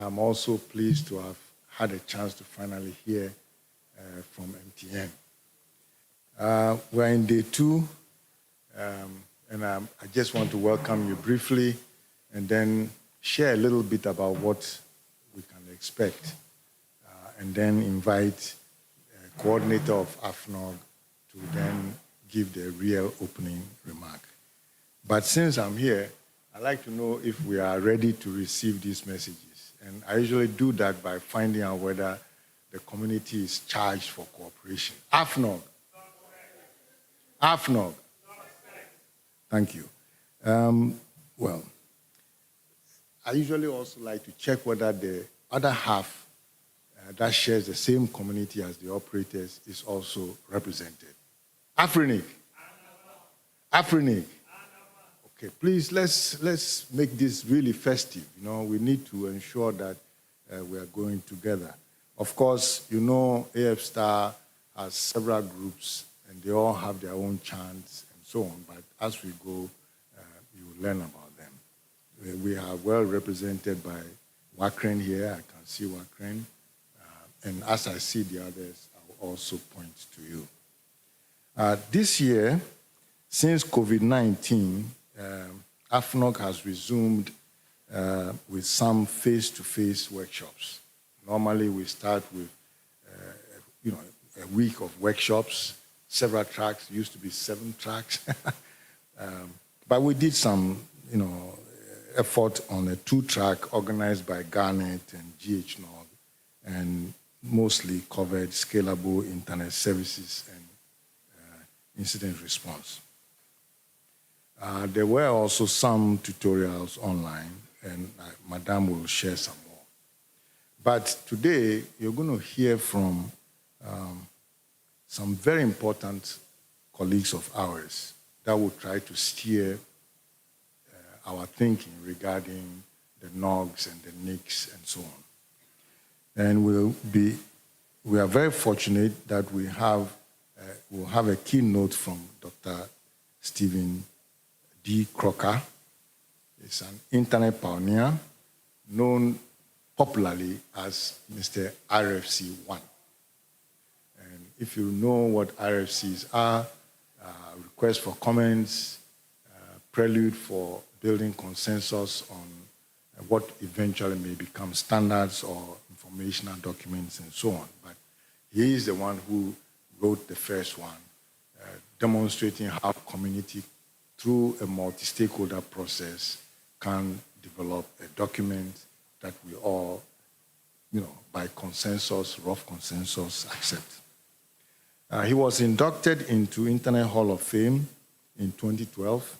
I'm also pleased to have had a chance to finally hear from MTN. We're in day 2, and I just want to welcome you briefly and then share a little bit about what we can expect, and then invite a coordinator of AFNOG to then give the real opening remark. But since I'm here, I'd like to know if we are ready to receive these messages. And I usually do that by finding out whether the community is charged for cooperation. AFNOG. AFNOG. Thank you. Well, I usually also like to check whether the other half that shares the same community as the operators is also represented. AFRINIC. AFRINIC. Okay, please, let's make this really festive. You know, we need to ensure that we are going together. Of course, you know, AF Star has several groups, and they all have their own chants and so on. But as we go, you will learn about them. We are well represented by Wakren here. I can see Wakren. And as I see the others, I will also point to you. This year, since COVID-19, AFNOG has resumed with some face-to-face workshops. Normally, we start with, a week of workshops, several tracks. It used to be 7 tracks. But we did some, effort on a 2-track organized by Garnet and GHNOG, and mostly covered scalable internet services and incident response. There were also some tutorials online, and Madame will share some more. But today, you're going to hear from some very important colleagues of ours that will try to steer our thinking regarding the NOGs and the NICs and so on. And we are very fortunate that we'll have a keynote from Dr. Stephen D. Crocker. He's an internet pioneer known popularly as Mr. RFC1. And if you know what RFCs are, request for comments, prelude for building consensus on what eventually may become standards or informational documents and so on. But he is the one who wrote the first one, demonstrating how community, through a multi-stakeholder process, can develop a document that we all, by consensus, rough consensus, accept. He was inducted into Internet Hall of Fame in 2012,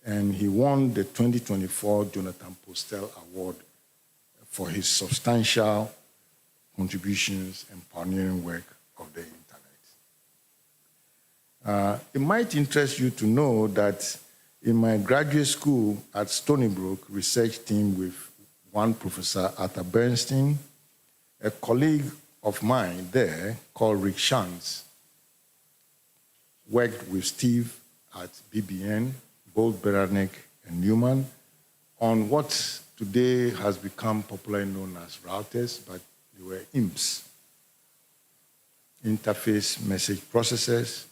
and he won the 2024 Jonathan Postel Award for his substantial contributions and pioneering work of the internet. It might interest you to know that in my graduate school at Stony Brook research team with one Professor Arthur Bernstein, a colleague of mine there called Rick Shantz worked with Steve at BBN, Bolt, Beranek, and Newman on what today has become popularly known as routers, but they were IMPs, interface message processors.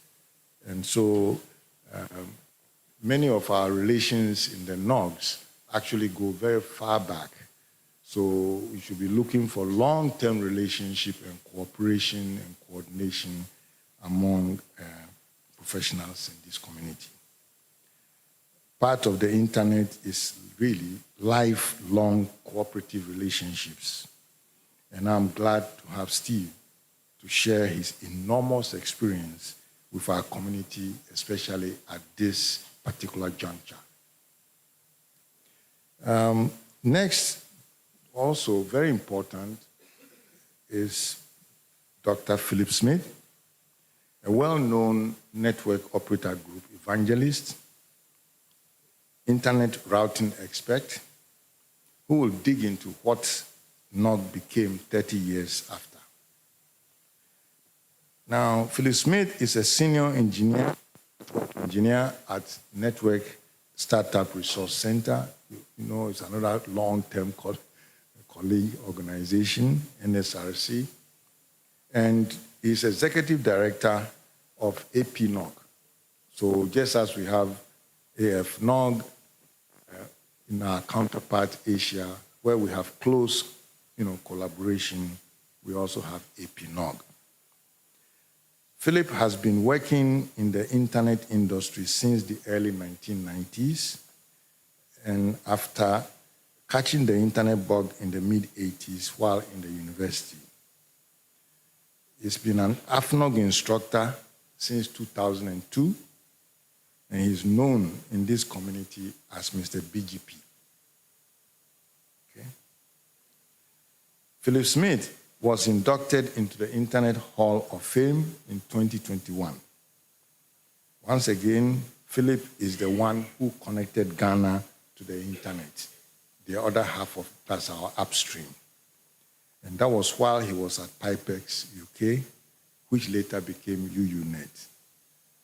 And so many of our relations in the NOGs actually go very far back. So we should be looking for long-term relationship and cooperation and coordination among professionals in this community. Part of the internet is really lifelong cooperative relationships. And I'm glad to have Steve to share his enormous experience with our community, especially at this particular juncture. Next, also very important, is Dr. Philip Smith, a well-known network operator group evangelist, internet routing expert, who will dig into what NOG became 30 years after. Now, Philip Smith is a senior engineer at Network Startup Resource Center. It's another long-term colleague organization, NSRC, and is Executive Director of APNOG. So just as we have AFNOG in our counterpart Asia, where we have close collaboration, we also have APNOG. Philip has been working in the internet industry since the early 1990s, and after catching the internet bug in the mid-80s while in the university. He's been an AFNOG instructor since 2002, and he's known in this community as Mr. BGP. Okay. Philip Smith was inducted into the Internet Hall of Fame in 2021. Once again, Philip is the one who connected Ghana to the internet. The other half of that's our upstream. And that was while he was at Pipex UK, which later became UUNet.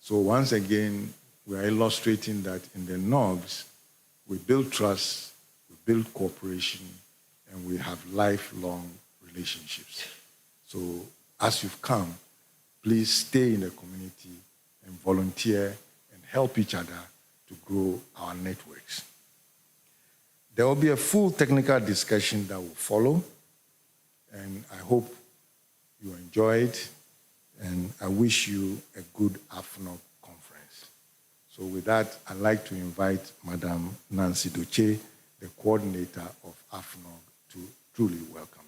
So once again, we are illustrating that in the NOGs, we build trust, we build cooperation, and we have lifelong relationships. So as you've come, please stay in the community and volunteer and help each other to grow our networks. There will be a full technical discussion that will follow, and I hope you enjoy it, and I wish you a good AFNOG conference. So with that, I'd like to invite Madam Nancy Doche, the coordinator of AFNOG, to truly welcome.